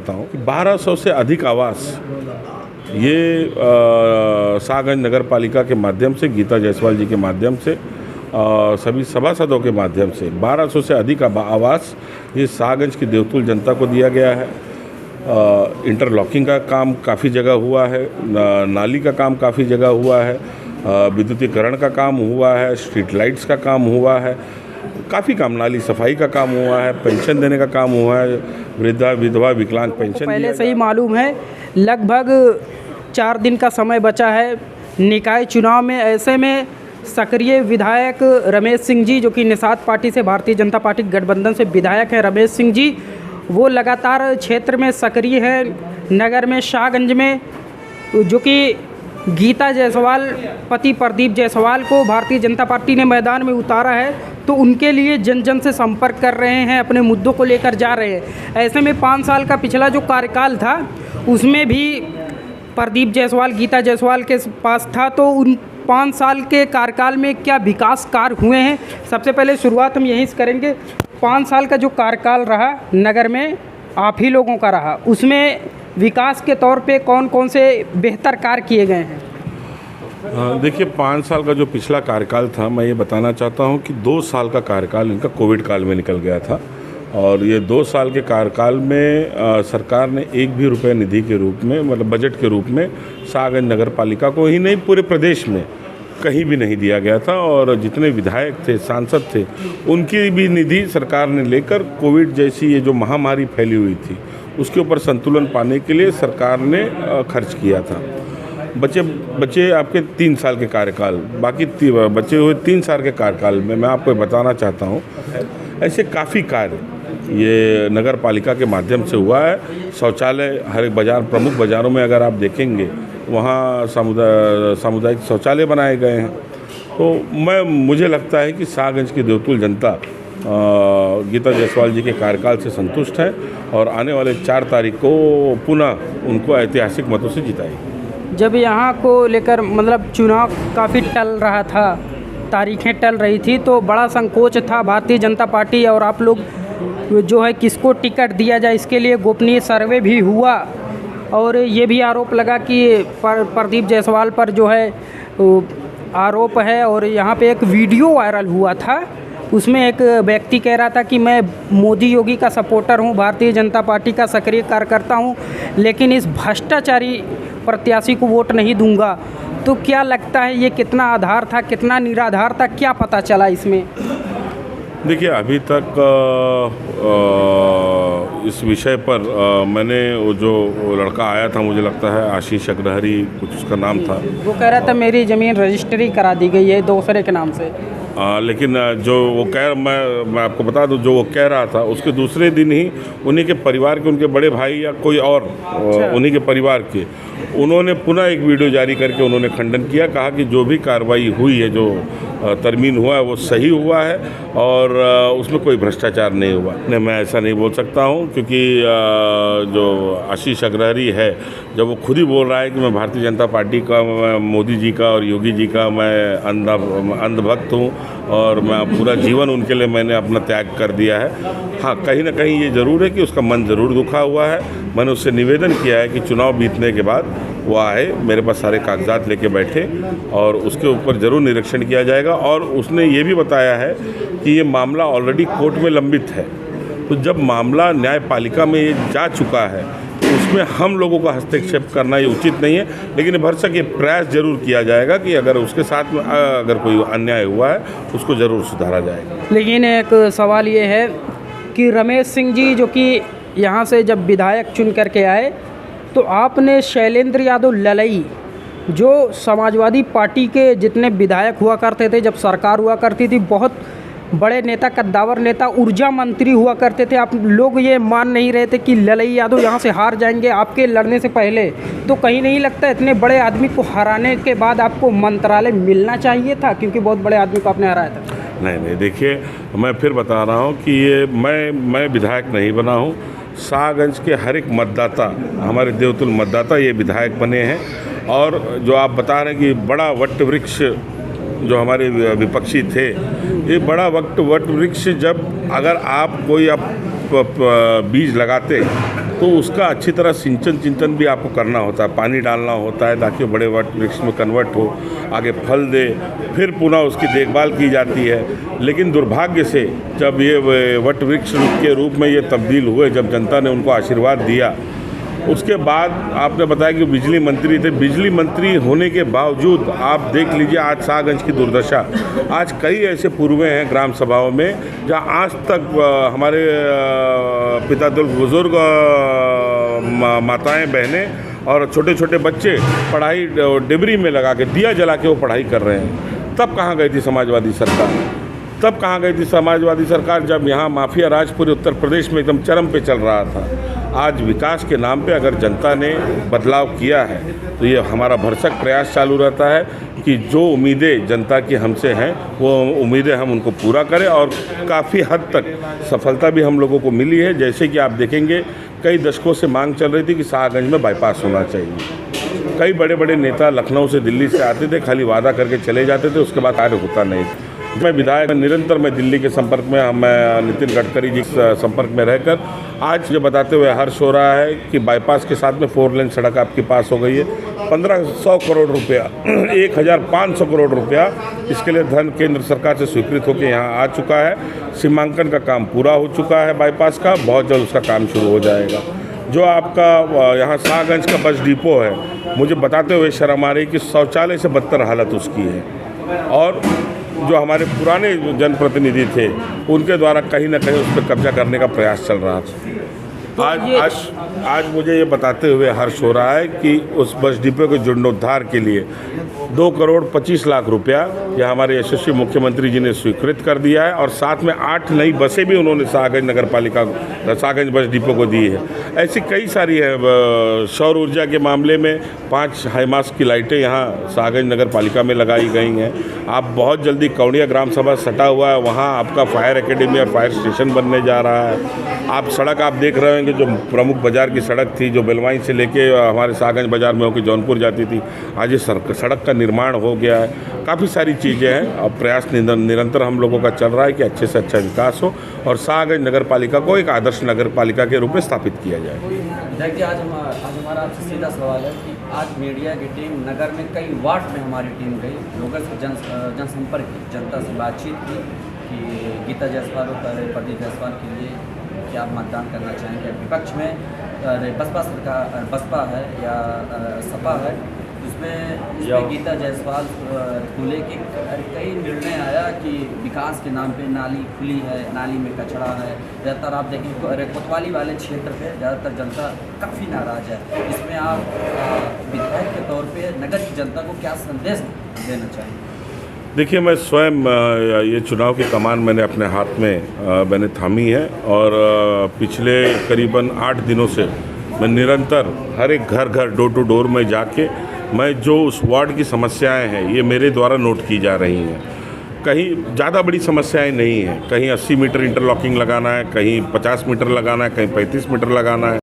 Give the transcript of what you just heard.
चाहता हूँ कि 1200 से अधिक आवास ये शाहगंज नगर पालिका के माध्यम से, गीता जायसवाल जी के माध्यम से, सभी सभासदों के माध्यम से 1200 से अधिक आवास ये शाहगंज की देवतुल जनता को दिया गया है। इंटरलॉकिंग का काम काफ़ी जगह हुआ है, नाली का काम काफ़ी जगह हुआ है, विद्युतीकरण का काम हुआ है, स्ट्रीट लाइट्स का काम हुआ है, काफ़ी काम, नाली सफाई का काम हुआ है, पेंशन देने का काम हुआ है, वृद्धा विधवा विकलांग पेंशन पहले से ही मालूम है लगभग 4 दिन का समय बचा है निकाय चुनाव में। ऐसे में सक्रिय विधायक रमेश सिंह जी, जो कि निषाद पार्टी से, भारतीय जनता पार्टी गठबंधन से विधायक हैं रमेश सिंह जी, वो लगातार क्षेत्र में सक्रिय हैं। नगर में शाहगंज में जो कि गीता जायसवाल पति प्रदीप जायसवाल को भारतीय जनता पार्टी ने मैदान में उतारा है, तो उनके लिए जन जन से संपर्क कर रहे हैं, अपने मुद्दों को लेकर जा रहे हैं। ऐसे में 5 साल का पिछला जो कार्यकाल था उसमें भी प्रदीप जायसवाल गीता जायसवाल के पास था, तो उन 5 साल के कार्यकाल में क्या विकास कार्य हुए हैं? सबसे पहले शुरुआत हम यहीं से करेंगे। 5 साल का जो कार्यकाल रहा नगर में, आप ही लोगों का रहा, उसमें विकास के तौर पे कौन कौन से बेहतर कार्य किए गए हैं? देखिए, 5 साल का जो पिछला कार्यकाल था, मैं ये बताना चाहता हूँ कि 2 साल का कार्यकाल इनका कोविड काल में निकल गया था, और ये 2 साल के कार्यकाल में सरकार ने एक भी रुपये निधि के रूप में, मतलब बजट के रूप में, शाहगंज नगर पालिका को ही नहीं पूरे प्रदेश में कहीं भी नहीं दिया गया था। और जितने विधायक थे, सांसद थे, उनकी भी निधि सरकार ने लेकर कोविड जैसी ये जो महामारी फैली हुई थी उसके ऊपर संतुलन पाने के लिए सरकार ने खर्च किया था। बचे आपके 3 साल के कार्यकाल, बाकी बचे हुए 3 साल के कार्यकाल में मैं आपको बताना चाहता हूँ, ऐसे काफ़ी कार्य ये नगर पालिका के माध्यम से हुआ है। शौचालय हर एक बाज़ार, प्रमुख बाज़ारों में अगर आप देखेंगे वहाँ सामुदायिक शौचालय बनाए गए हैं। तो मुझे लगता है कि शाहगंज की देवतुल जनता गीता जायसवाल जी के कार्यकाल से संतुष्ट है, और आने वाले 4 तारीख को पुनः उनको ऐतिहासिक मतों से जिताएगी। जब यहाँ को लेकर मतलब चुनाव काफ़ी टल रहा था, तारीखें टल रही थी, तो बड़ा संकोच था भारतीय जनता पार्टी और आप लोग जो है किसको टिकट दिया जाए, इसके लिए गोपनीय सर्वे भी हुआ, और ये भी आरोप लगा कि प्रदीप जायसवाल पर जो है आरोप है। और यहाँ पे एक वीडियो वायरल हुआ था, उसमें एक व्यक्ति कह रहा था कि मैं मोदी योगी का सपोर्टर हूँ, भारतीय जनता पार्टी का सक्रिय कार्यकर्ता हूँ, लेकिन इस भ्रष्टाचारी प्रत्याशी को वोट नहीं दूंगा। तो क्या लगता है ये कितना आधार था, कितना निराधार था, क्या पता चला इसमें? देखिए, अभी तक इस विषय पर मैंने वो लड़का आया था, मुझे लगता है आशीष अग्रहरी कुछ उसका नाम था, वो कह रहा था मेरी ज़मीन रजिस्ट्री करा दी गई है दूसरे के नाम से। लेकिन जो वो मैं आपको बता दूं, जो वो कह रहा था उसके दूसरे दिन ही उन्हीं के परिवार के, उनके बड़े भाई या कोई और उन्हीं के परिवार के, उन्होंने पुनः एक वीडियो जारी करके उन्होंने खंडन किया, कहा कि जो भी कार्रवाई हुई है, जो तरमीम हुआ है वो सही हुआ है और उसमें कोई भ्रष्टाचार नहीं हुआ। नहीं, मैं ऐसा नहीं बोल सकता हूँ, क्योंकि जो आशीष अग्रहरी है, जब वो खुद ही बोल रहा है कि मैं भारतीय जनता पार्टी का, मैं मोदी जी का और योगी जी का मैं अंधभक्त हूँ और मैं पूरा जीवन उनके लिए मैंने अपना त्याग कर दिया है। हाँ, कहीं ना कहीं ये ज़रूर है कि उसका मन ज़रूर दुखा हुआ है। मैंने उससे निवेदन किया है कि चुनाव बीतने के बाद वो आए, मेरे पास सारे कागजात लेके बैठे और उसके ऊपर ज़रूर निरीक्षण किया जाएगा। और उसने ये भी बताया है कि ये मामला ऑलरेडी कोर्ट में लंबित है, तो जब मामला न्यायपालिका में ये जा चुका है तो उसमें हम लोगों का हस्तक्षेप करना ये उचित नहीं है, लेकिन भरसक ये प्रयास जरूर किया जाएगा कि अगर उसके साथ में अगर कोई अन्याय हुआ है उसको ज़रूर सुधारा जाएगा। लेकिन एक सवाल ये है कि रमेश सिंह जी जो कि यहाँ से जब विधायक चुन करके आए, तो आपने शैलेंद्र यादव ललई, जो समाजवादी पार्टी के जितने विधायक हुआ करते थे जब सरकार हुआ करती थी, बहुत बड़े नेता, कद्दावर नेता, ऊर्जा मंत्री हुआ करते थे, आप लोग ये मान नहीं रहे थे कि ललई यादव यहाँ से हार जाएंगे आपके लड़ने से पहले। तो कहीं नहीं लगता इतने बड़े आदमी को हराने के बाद आपको मंत्रालय मिलना चाहिए था, क्योंकि बहुत बड़े आदमी को आपने हराया था? नहीं, देखिए, मैं फिर बता रहा हूँ कि ये मैं विधायक नहीं बना हूँ। शाहगंज के हर एक मतदाता, हमारे देवतुल मतदाता ये विधायक बने हैं। और जो आप बता रहे हैं कि बड़ा वट वृक्ष जो हमारे विपक्षी थे, ये बड़ा वट वृक्ष जब अगर आप कोई बीज लगाते तो उसका अच्छी तरह सिंचन चिंतन भी आपको करना होता है, पानी डालना होता है ताकि बड़े वट वृक्ष में कन्वर्ट हो, आगे फल दे, फिर पुनः उसकी देखभाल की जाती है। लेकिन दुर्भाग्य से जब ये वट वृक्ष के रूप में ये तब्दील हुए, जब जनता ने उनको आशीर्वाद दिया, उसके बाद आपने बताया कि बिजली मंत्री थे। बिजली मंत्री होने के बावजूद आप देख लीजिए आज शाहगंज की दुर्दशा। आज कई ऐसे पूर्वे हैं ग्राम सभाओं में जहां आज तक हमारे पिता दल बुजुर्ग माताएं बहनें और छोटे छोटे बच्चे पढ़ाई डिबरी में लगा के दिया जला के वो पढ़ाई कर रहे हैं। तब कहाँ गई थी समाजवादी सरकार? तब कहाँ गई थी समाजवादी सरकार जब यहाँ माफिया राज पूरे उत्तर प्रदेश में एकदम चरम पे चल रहा था। आज विकास के नाम पे अगर जनता ने बदलाव किया है तो ये हमारा भरसक प्रयास चालू रहता है कि जो उम्मीदें जनता की हमसे हैं वो उम्मीदें हम उनको पूरा करें, और काफ़ी हद तक सफलता भी हम लोगों को मिली है। जैसे कि आप देखेंगे कई दशकों से मांग चल रही थी कि शाहगंज में बाईपास होना चाहिए। कई बड़े बड़े नेता लखनऊ से दिल्ली से आते थे, खाली वादा करके चले जाते थे, उसके बाद कार्य होता नहीं। मैं विधायक निरंतर मैं दिल्ली के संपर्क में, मैं नितिन गडकरी जी के संपर्क में रहकर आज ये बताते हुए हर्ष हो रहा है कि बाईपास के साथ में 4 लेन सड़क आपके पास हो गई है। 1500 करोड़ रुपया 1500 करोड़ रुपया इसके लिए धन केंद्र सरकार से स्वीकृत होकर यहाँ आ चुका है। सीमांकन का काम पूरा हो चुका है बाईपास का, बहुत जल्द उसका काम शुरू हो जाएगा। जो आपका यहाँ शाहगंज का बस डिपो है, मुझे बताते हुए शर्म आ रही कि शौचालय से बदतर हालत उसकी है, और जो हमारे पुराने जनप्रतिनिधि थे उनके द्वारा कहीं ना कहीं उस पर कब्जा करने का प्रयास चल रहा था। आज मुझे ये बताते हुए हर्ष हो रहा है कि उस बस डिपो के जीर्णोद्धार के लिए 2 करोड़ 25 लाख रुपया यह हमारे यशस्वी मुख्यमंत्री जी ने स्वीकृत कर दिया है, और साथ में 8 नई बसें भी उन्होंने शाहगंज नगर पालिका शाहगंज बस डिपो को दी है। ऐसी कई सारी है। सौर ऊर्जा के मामले में 5 हाईमास की लाइटें यहाँ शाहगंज नगर पालिका में लगाई गई हैं। आप बहुत जल्दी कौड़िया ग्राम सभा सटा हुआ है, वहाँ आपका फायर एकेडमी और फायर स्टेशन बनने जा रहा है। आप सड़क आप देख रहे होंगे, जो प्रमुख बाजार की सड़क थी जो बेलवाई से लेके हमारे शाहगंज बाजार में होकर जौनपुर जाती थी, आज ये सड़क का निर्माण हो गया है। काफ़ी सारी चीज़ें हैं। अब प्रयास निरंतर हम लोगों का चल रहा है कि अच्छे से अच्छा विकास हो और शाहगंज नगर पालिका को एक आदर्श नगर पालिका के रूप में स्थापित किया जाए। देखिए आज हमारा आपसे सीधा सवाल है कि आज मीडिया की टीम नगर में कई वार्ड में हमारी टीम गई, लोगों से जनसंपर्क की, जनता से बातचीत की कि गीता जायसवाल और प्रदीप जायसवाल के लिए क्या आप मतदान करना चाहेंगे। विपक्ष में बसपा है या सपा है, उसमें गीता जायसवाल को लेके कई निर्णय आया कि विकास के नाम पे नाली खुली है, नाली में कचरा है। ज़्यादातर आप देखें कोतवाली वाले क्षेत्र पे ज़्यादातर जनता काफ़ी नाराज़ है। इसमें आप विधायक के तौर पे नगर की जनता को क्या संदेश देना चाहेंगे? देखिए, मैं स्वयं ये चुनाव की कमान मैंने अपने हाथ में मैंने थामी है, और पिछले करीबन 8 दिनों से मैं निरंतर हर एक घर डोर टू डोर में जाके मैं जो उस वार्ड की समस्याएं हैं ये मेरे द्वारा नोट की जा रही हैं। कहीं ज़्यादा बड़ी समस्याएं नहीं हैं, कहीं 80 मीटर इंटरलॉकिंग लगाना है, कहीं 50 मीटर लगाना है, कहीं 35 मीटर लगाना है।